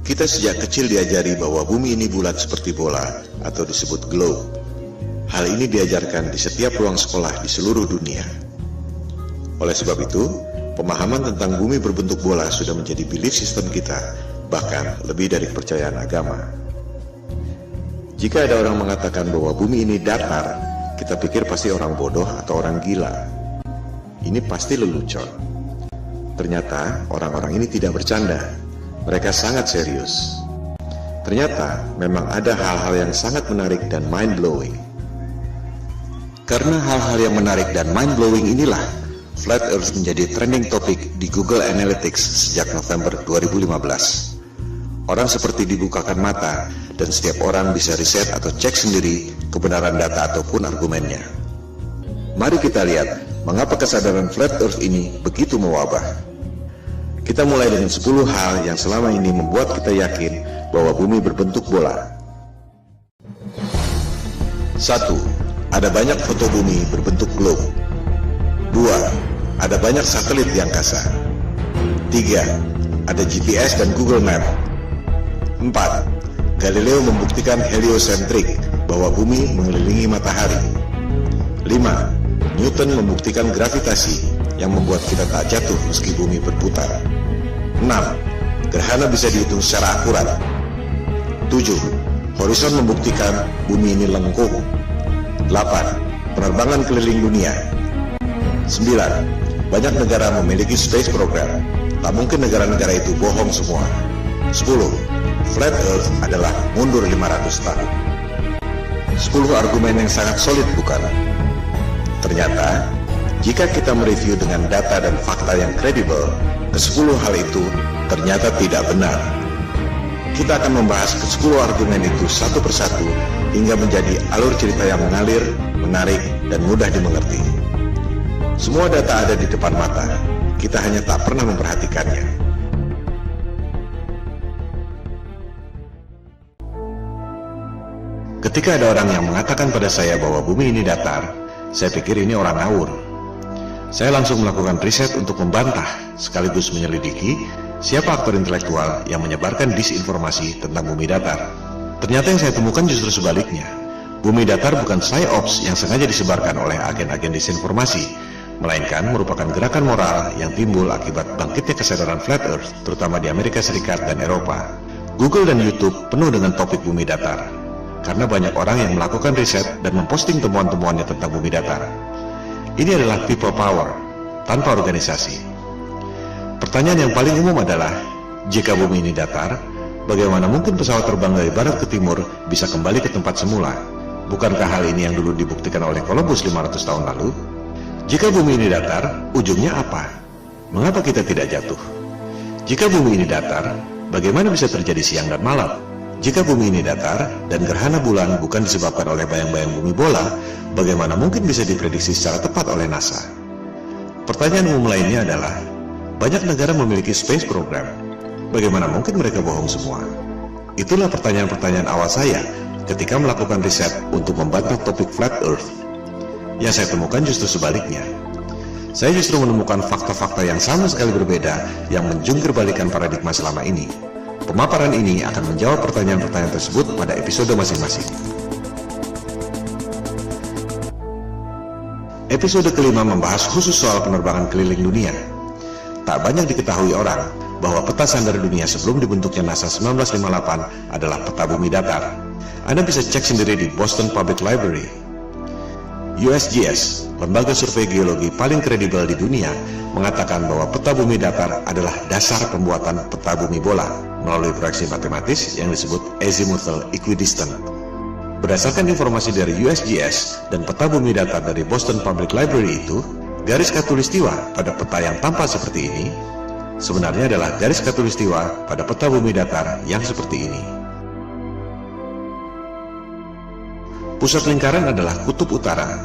Kita sejak kecil diajari bahwa bumi ini bulat seperti bola atau disebut globe. Hal ini diajarkan di setiap ruang sekolah di seluruh dunia. Oleh sebab itu, pemahaman tentang bumi berbentuk bola sudah menjadi belief system kita, bahkan lebih dari kepercayaan agama. Jika ada orang mengatakan bahwa bumi ini datar, kita pikir pasti orang bodoh atau orang gila. Ini pasti lelucon. Ternyata orang-orang ini tidak bercanda. Mereka sangat serius. Ternyata memang ada hal-hal yang sangat menarik dan mind-blowing. Karena hal-hal yang menarik dan mind-blowing inilah, Flat Earth menjadi trending topik di Google Analytics sejak November 2015. Orang seperti dibukakan mata dan setiap orang bisa riset atau cek sendiri kebenaran data ataupun argumennya. Mari kita lihat mengapa kesadaran Flat Earth ini begitu mewabah. Kita mulai dengan 10 hal yang selama ini membuat kita yakin bahwa bumi berbentuk bola. 1. Ada banyak foto bumi berbentuk globe. 2. Ada banyak satelit di angkasa. 3. Ada GPS dan Google Map. 4. Galileo membuktikan heliosentrik, bahwa bumi mengelilingi matahari. 5. Newton membuktikan gravitasi, yang membuat kita tak jatuh meski bumi berputar. 6. Gerhana bisa dihitung secara akurat. 7. Horizon membuktikan bumi ini lengkung. 8. Penerbangan keliling dunia. 9. Banyak negara memiliki space program. Tak mungkin negara-negara itu bohong semua. 10. Flat Earth adalah mundur 500 tahun. 10 argumen yang sangat solid, bukan? Ternyata, jika kita mereview dengan data dan fakta yang kredibel, ke-10 hal itu ternyata tidak benar. Kita akan membahas ke-10 argumen itu satu persatu hingga menjadi alur cerita yang mengalir, menarik, dan mudah dimengerti. Semua data ada di depan mata, kita hanya tak pernah memperhatikannya. Ketika ada orang yang mengatakan pada saya bahwa bumi ini datar, saya pikir ini orang ngawur. Saya langsung melakukan riset untuk membantah, sekaligus menyelidiki siapa aktor intelektual yang menyebarkan disinformasi tentang bumi datar. Ternyata yang saya temukan justru sebaliknya. Bumi datar bukan psyops yang sengaja disebarkan oleh agen-agen disinformasi, melainkan merupakan gerakan moral yang timbul akibat bangkitnya kesadaran Flat Earth, terutama di Amerika Serikat dan Eropa. Google dan YouTube penuh dengan topik bumi datar, karena banyak orang yang melakukan riset dan memposting temuan-temuannya tentang bumi datar. Ini adalah people power, tanpa organisasi. Pertanyaan yang paling umum adalah, jika bumi ini datar, bagaimana mungkin pesawat terbang dari barat ke timur bisa kembali ke tempat semula? Bukankah hal ini yang dulu dibuktikan oleh Columbus 500 tahun lalu? Jika bumi ini datar, ujungnya apa? Mengapa kita tidak jatuh? Jika bumi ini datar, bagaimana bisa terjadi siang dan malam? Jika bumi ini datar dan gerhana bulan bukan disebabkan oleh bayang-bayang bumi bola, bagaimana mungkin bisa diprediksi secara tepat oleh NASA? Pertanyaan umum lainnya adalah, banyak negara memiliki space program. Bagaimana mungkin mereka bohong semua? Itulah pertanyaan-pertanyaan awal saya ketika melakukan riset untuk membantah topik Flat Earth. Yang saya temukan justru sebaliknya. Saya justru menemukan fakta-fakta yang sama sekali berbeda yang menjungkir-balikan paradigma selama ini. Pemaparan ini akan menjawab pertanyaan-pertanyaan tersebut pada episode masing-masing. Episode kelima membahas khusus soal penerbangan keliling dunia. Tak banyak diketahui orang bahwa peta sandar dunia sebelum dibentuknya NASA 1958 adalah peta bumi datar. Anda bisa cek sendiri di Boston Public Library. USGS, lembaga survei geologi paling kredibel di dunia, mengatakan bahwa peta bumi datar adalah dasar pembuatan peta bumi bola melalui proyeksi matematis yang disebut azimuthal equidistant. Berdasarkan informasi dari USGS dan peta bumi datar dari Boston Public Library itu, garis khatulistiwa pada peta yang tampak seperti ini sebenarnya adalah garis khatulistiwa pada peta bumi datar yang seperti ini. Pusat lingkaran adalah kutub utara.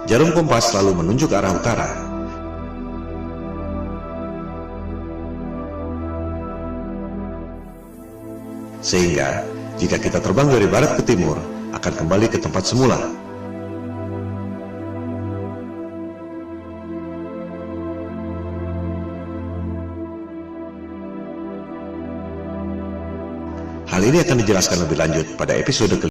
Jarum kompas selalu menunjuk arah utara. Sehingga, jika kita terbang dari barat ke timur, akan kembali ke tempat semula. Hal ini akan dijelaskan lebih lanjut pada episode kelima.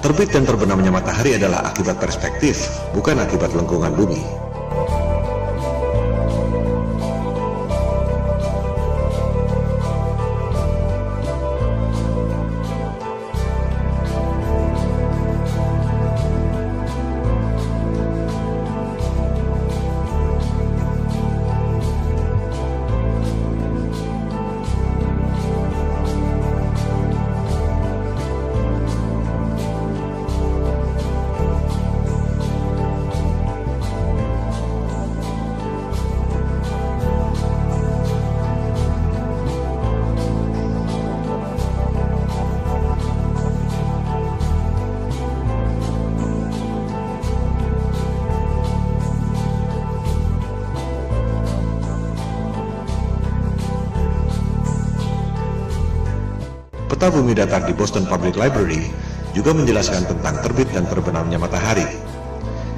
Terbit dan terbenamnya matahari adalah akibat perspektif, bukan akibat lengkungan bumi. Peta bumi datar di Boston Public Library juga menjelaskan tentang terbit dan terbenamnya matahari.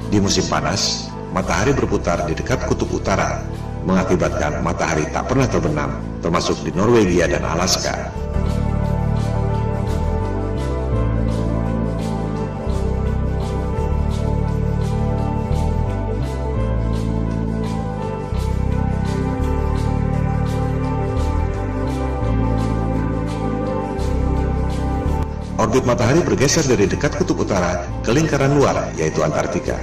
Di musim panas, matahari berputar di dekat kutub utara, mengakibatkan matahari tak pernah terbenam, termasuk di Norwegia dan Alaska. Orbit matahari bergeser dari dekat kutub utara ke lingkaran luar, yaitu Antartika.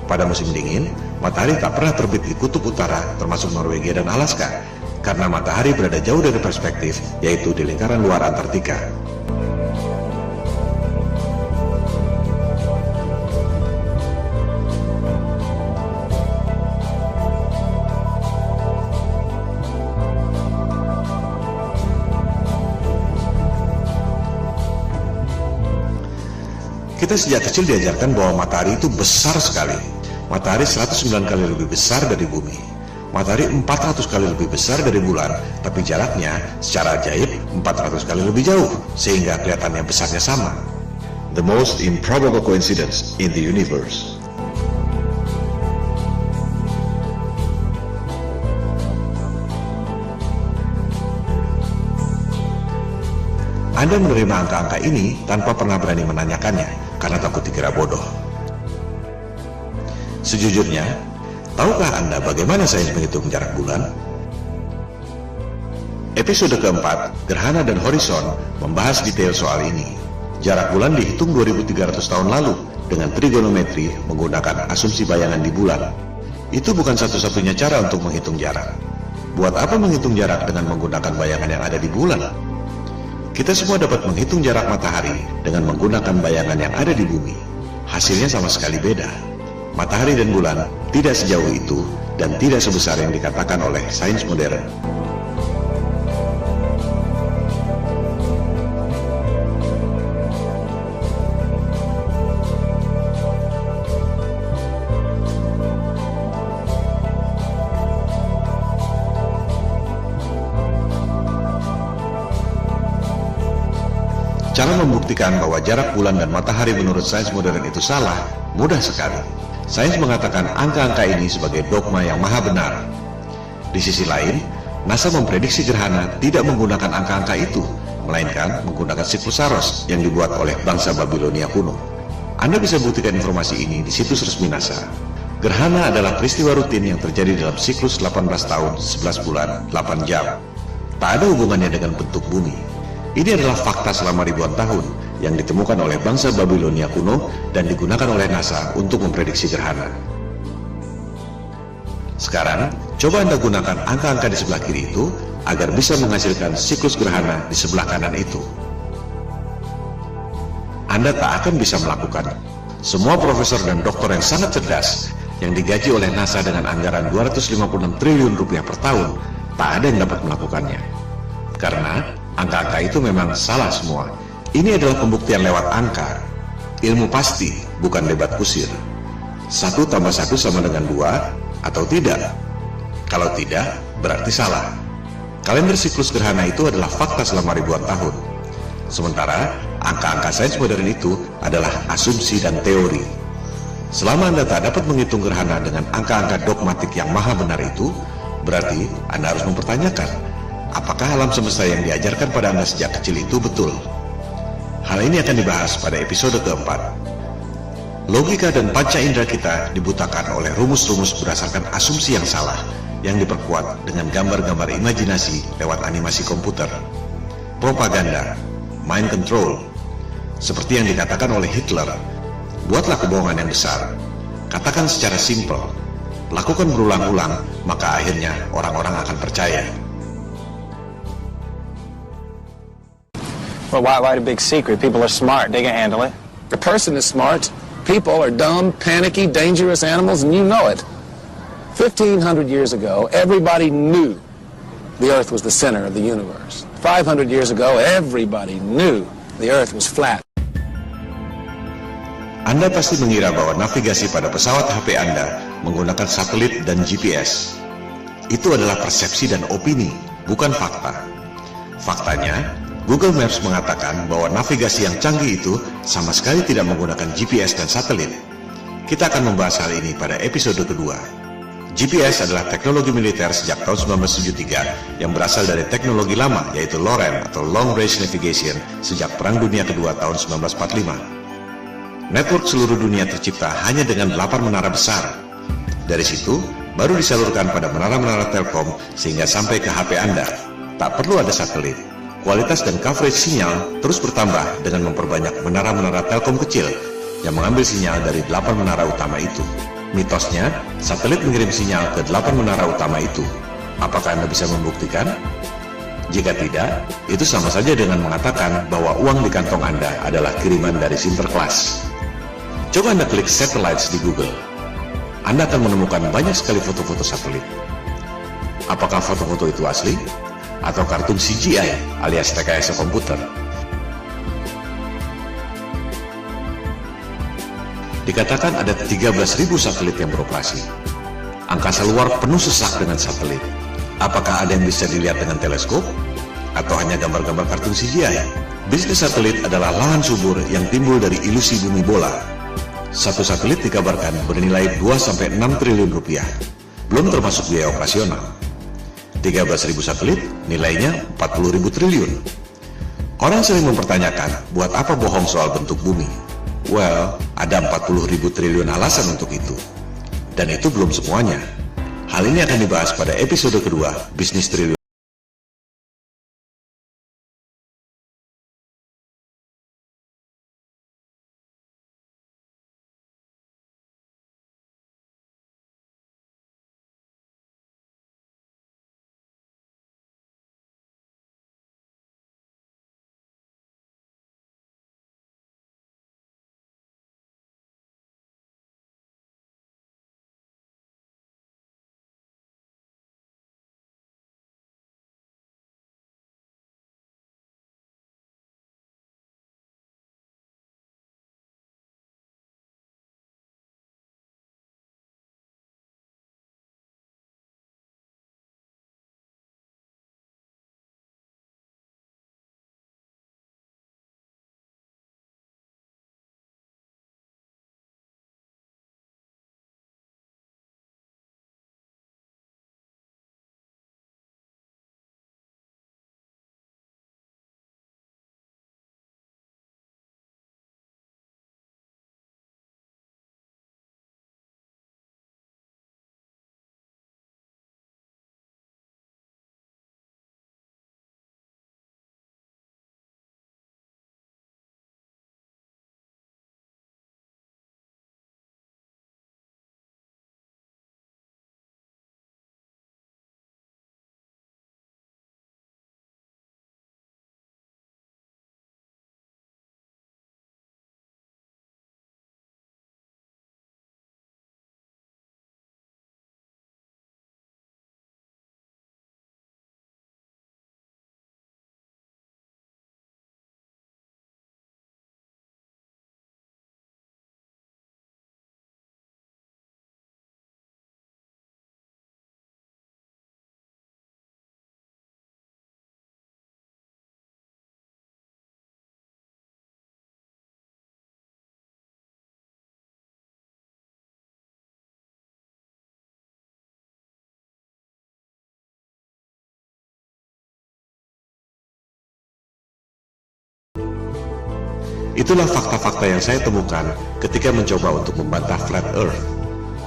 Pada musim dingin, matahari tak pernah terbit di kutub utara, termasuk Norwegia dan Alaska, karena matahari berada jauh dari perspektif, yaitu di lingkaran luar Antartika. Kita sejak kecil diajarkan bahwa matahari itu besar sekali. Matahari 109 kali lebih besar dari bumi. Matahari 400 kali lebih besar dari bulan, tapi jaraknya secara ajaib 400 kali lebih jauh, sehingga kelihatannya besarnya sama. The most improbable coincidence in the universe. Anda menerima angka-angka ini tanpa pernah berani menanyakannya, karena takut dikira bodoh. Sejujurnya, tahukah Anda bagaimana sains menghitung jarak bulan? Episode keempat, Gerhana dan Horizon, membahas detail soal ini. Jarak bulan dihitung 2300 tahun lalu dengan trigonometri menggunakan asumsi bayangan di bulan. Itu bukan satu-satunya cara untuk menghitung jarak. Buat apa menghitung jarak dengan menggunakan bayangan yang ada di bulan? Kita semua dapat menghitung jarak matahari dengan menggunakan bayangan yang ada di bumi. Hasilnya sama sekali beda. Matahari dan bulan tidak sejauh itu dan tidak sebesar yang dikatakan oleh sains modern. Cara membuktikan bahwa jarak bulan dan matahari menurut sains modern itu salah, mudah sekali. Sains mengatakan angka-angka ini sebagai dogma yang maha benar. Di sisi lain, NASA memprediksi gerhana tidak menggunakan angka-angka itu, melainkan menggunakan siklus Saros yang dibuat oleh bangsa Babilonia kuno. Anda bisa buktikan informasi ini di situs resmi NASA. Gerhana adalah peristiwa rutin yang terjadi dalam siklus 18 tahun, 11 bulan, 8 jam. Tak ada hubungannya dengan bentuk bumi. Ini adalah fakta selama ribuan tahun yang ditemukan oleh bangsa Babilonia kuno dan digunakan oleh NASA untuk memprediksi gerhana. Sekarang, coba Anda gunakan angka-angka di sebelah kiri itu agar bisa menghasilkan siklus gerhana di sebelah kanan itu. Anda tak akan bisa melakukan. Semua profesor dan doktor yang sangat cerdas yang digaji oleh NASA dengan anggaran 256 triliun rupiah per tahun, tak ada yang dapat melakukannya. Karena angka-angka itu memang salah semua. Ini adalah pembuktian lewat angka. Ilmu pasti, bukan debat kusir. 1 tambah 1 sama dengan 2, atau tidak? Kalau tidak, berarti salah. Kalender siklus gerhana itu adalah fakta selama ribuan tahun. Sementara, angka-angka sains modern itu adalah asumsi dan teori. Selama Anda tak dapat menghitung gerhana dengan angka-angka dogmatik yang maha benar itu, berarti Anda harus mempertanyakan, apakah alam semesta yang diajarkan pada Anda sejak kecil itu betul? Hal ini akan dibahas pada episode keempat. Logika dan panca indera kita dibutakan oleh rumus-rumus berdasarkan asumsi yang salah, yang diperkuat dengan gambar-gambar imajinasi lewat animasi komputer. Propaganda, mind control. Seperti yang dikatakan oleh Hitler, buatlah kebohongan yang besar. Katakan secara simpel, lakukan berulang-ulang, maka akhirnya orang-orang akan percaya. Well, why the big secret? People are smart. They can handle it. The person is smart. People are dumb, panicky, dangerous animals, and you know it. 1,500 years ago, everybody knew the Earth was the center of the universe. 500 years ago, everybody knew the Earth was flat. Anda pasti mengira bahwa navigasi pada pesawat HP Anda menggunakan satelit dan GPS. Itu adalah persepsi dan opini, bukan fakta. Faktanya, Google Maps mengatakan bahwa navigasi yang canggih itu sama sekali tidak menggunakan GPS dan satelit. Kita akan membahas hal ini pada episode kedua. GPS adalah teknologi militer sejak tahun 1973 yang berasal dari teknologi lama, yaitu LORAN atau Long Range Navigation sejak Perang Dunia Kedua tahun 1945. Network seluruh dunia tercipta hanya dengan 8 menara besar. Dari situ, baru disalurkan pada menara-menara Telkom sehingga sampai ke HP Anda. Tak perlu ada satelit. Kualitas dan coverage sinyal terus bertambah dengan memperbanyak menara-menara Telkom kecil yang mengambil sinyal dari 8 menara utama itu. Mitosnya, satelit mengirim sinyal ke 8 menara utama itu. Apakah Anda bisa membuktikan? Jika tidak, itu sama saja dengan mengatakan bahwa uang di kantong Anda adalah kiriman dari Sinterklas. Coba Anda klik satellites di Google. Anda akan menemukan banyak sekali foto-foto satelit. Apakah foto-foto itu asli? Atau kartun CGI alias rekayasa komputer? Dikatakan ada 13.000 satelit yang beroperasi. Angkasa luar penuh sesak dengan satelit. Apakah ada yang bisa dilihat dengan teleskop? Atau hanya gambar-gambar kartun CGI? Bisnis satelit adalah lahan subur yang timbul dari ilusi bumi bola. Satu satelit dikabarkan bernilai 2-6 triliun rupiah, belum termasuk biaya operasional. 13.000 satelit nilainya 40.000 triliun. Orang sering mempertanyakan, buat apa bohong soal bentuk bumi? Well, ada 40.000 triliun alasan untuk itu. Dan itu belum semuanya. Hal ini akan dibahas pada episode kedua, Bisnis Triliun. Itulah fakta-fakta yang saya temukan ketika mencoba untuk membantah Flat Earth.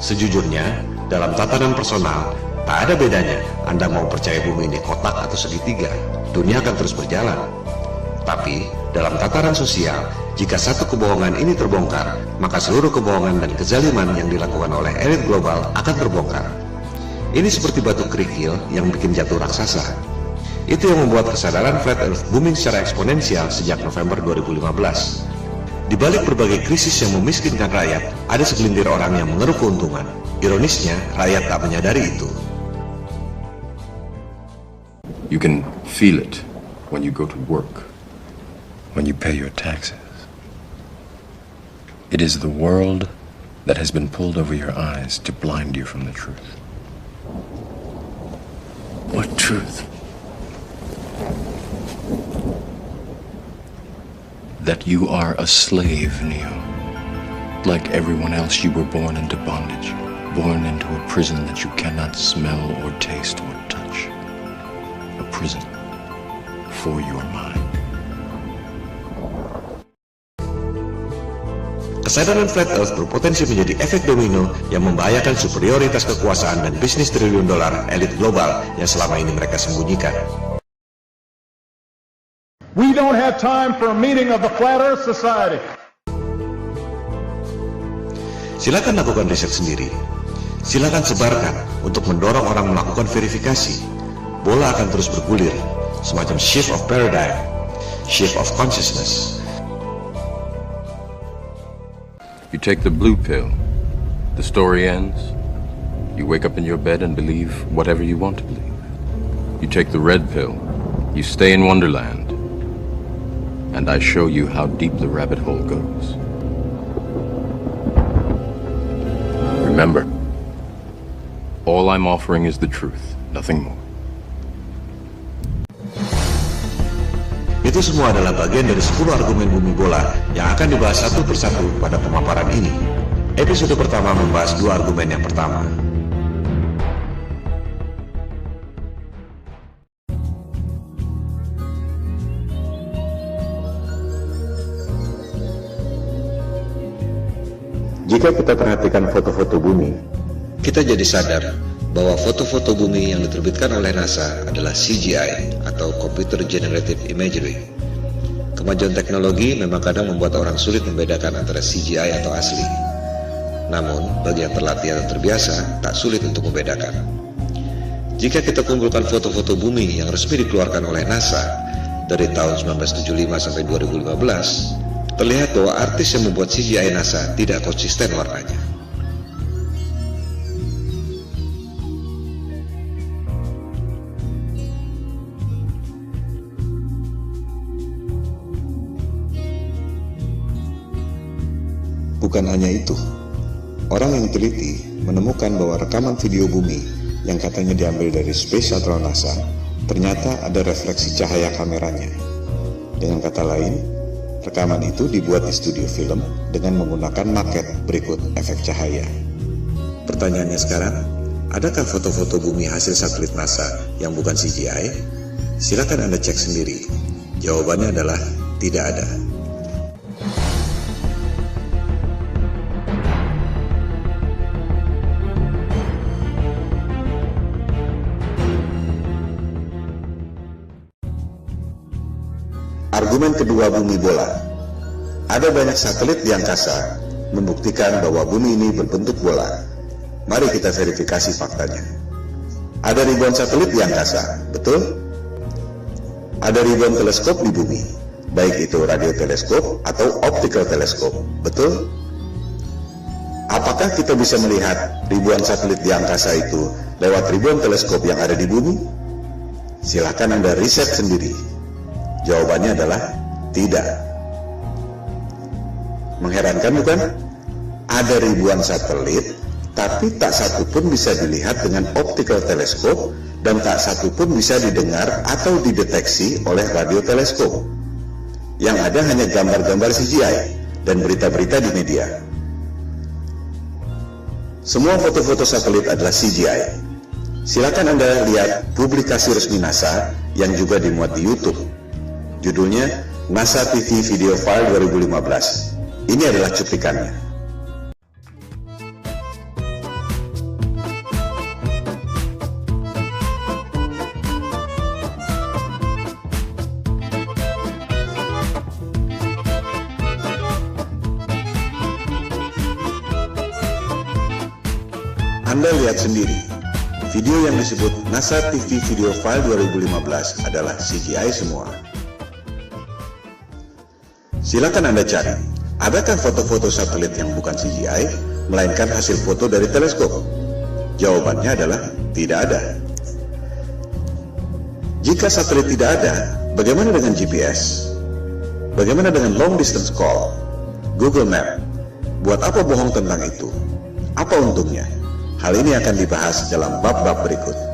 Sejujurnya, dalam tatanan personal, tak ada bedanya Anda mau percaya bumi ini kotak atau segitiga, dunia akan terus berjalan. Tapi, dalam tataran sosial, jika satu kebohongan ini terbongkar, maka seluruh kebohongan dan kezaliman yang dilakukan oleh elit global akan terbongkar. Ini seperti batu kerikil yang bikin jatuh raksasa. Itu yang membuat kesadaran Flat Earth booming secara eksponensial sejak November 2015. Di balik berbagai krisis yang memiskinkan rakyat, ada segelintir orang yang mengeruk keuntungan. Ironisnya, rakyat tak menyadari itu. You can feel it when you go to work, when you pay your taxes. It is the world that has been pulled over your eyes to blind you from the truth. What truth? That you are a slave, Neo. Like everyone else, you were born into bondage, born into a prison that you cannot smell or taste or touch. A prison for your mind. Kesadaran Flat Earth berpotensi menjadi efek domino yang membahayakan superioritas kekuasaan dan bisnis triliun dolar elit global yang selama ini mereka sembunyikan. We don't have time for a meeting of the Flat Earth Society. Silakan lakukan riset sendiri. Silakan sebarkan untuk mendorong orang melakukan verifikasi. Bola akan terus bergulir, semacam shift of paradigm, shift of consciousness. You take the blue pill, the story ends. You wake up in your bed and believe whatever you want to believe. You take the red pill, you stay in Wonderland, and I show you how deep the rabbit hole goes. Remember, all I'm offering is the truth, nothing more. Itu semua adalah bagian dari 10 argumen bumi bola yang akan dibahas satu persatu pada pemaparan ini. Episode pertama membahas 2 argumen yang pertama. Jika kita perhatikan foto-foto bumi, kita jadi sadar bahwa foto-foto bumi yang diterbitkan oleh NASA adalah CGI atau Computer Generated Imagery. Kemajuan teknologi memang kadang membuat orang sulit membedakan antara CGI atau asli. Namun, bagi yang terlatih atau terbiasa, tak sulit untuk membedakan. Jika kita kumpulkan foto-foto bumi yang resmi dikeluarkan oleh NASA dari tahun 1975 sampai 2015, terlihat bahwa artis yang membuat CGI NASA tidak konsisten warnanya. Bukan hanya itu, orang yang teliti menemukan bahwa rekaman video bumi yang katanya diambil dari Space Shuttle NASA ternyata ada refleksi cahaya kameranya. Dengan kata lain, rekaman itu dibuat di studio film dengan menggunakan maket berikut efek cahaya. Pertanyaannya sekarang, adakah foto-foto bumi hasil satelit NASA yang bukan CGI? Silakan Anda cek sendiri. Jawabannya adalah tidak ada. Argumen kedua bumi bola. Ada banyak satelit di angkasa membuktikan bahwa bumi ini berbentuk bola. Mari kita verifikasi faktanya. Ada ribuan satelit di angkasa, betul? Ada ribuan teleskop di bumi, baik itu radioteleskop atau optical teleskop, betul? Apakah kita bisa melihat ribuan satelit di angkasa itu lewat ribuan teleskop yang ada di bumi? Silakan Anda riset sendiri. Jawabannya adalah tidak. Mengherankan bukan? Ada ribuan satelit, tapi tak satu pun bisa dilihat dengan optical teleskop dan tak satu pun bisa didengar atau dideteksi oleh radioteleskop. Yang ada hanya gambar-gambar CGI dan berita-berita di media. Semua foto-foto satelit adalah CGI. Silakan Anda lihat publikasi resmi NASA yang juga dimuat di YouTube. Judulnya NASA TV Video File 2015. Ini adalah cuplikannya. Anda lihat sendiri, video yang disebut NASA TV Video File 2015 adalah CGI semua. Silakan Anda cari, adakah foto-foto satelit yang bukan CGI, melainkan hasil foto dari teleskop? Jawabannya adalah tidak ada. Jika satelit tidak ada, bagaimana dengan GPS? Bagaimana dengan long distance call? Google Map? Buat apa bohong tentang itu? Apa untungnya? Hal ini akan dibahas dalam bab-bab berikut.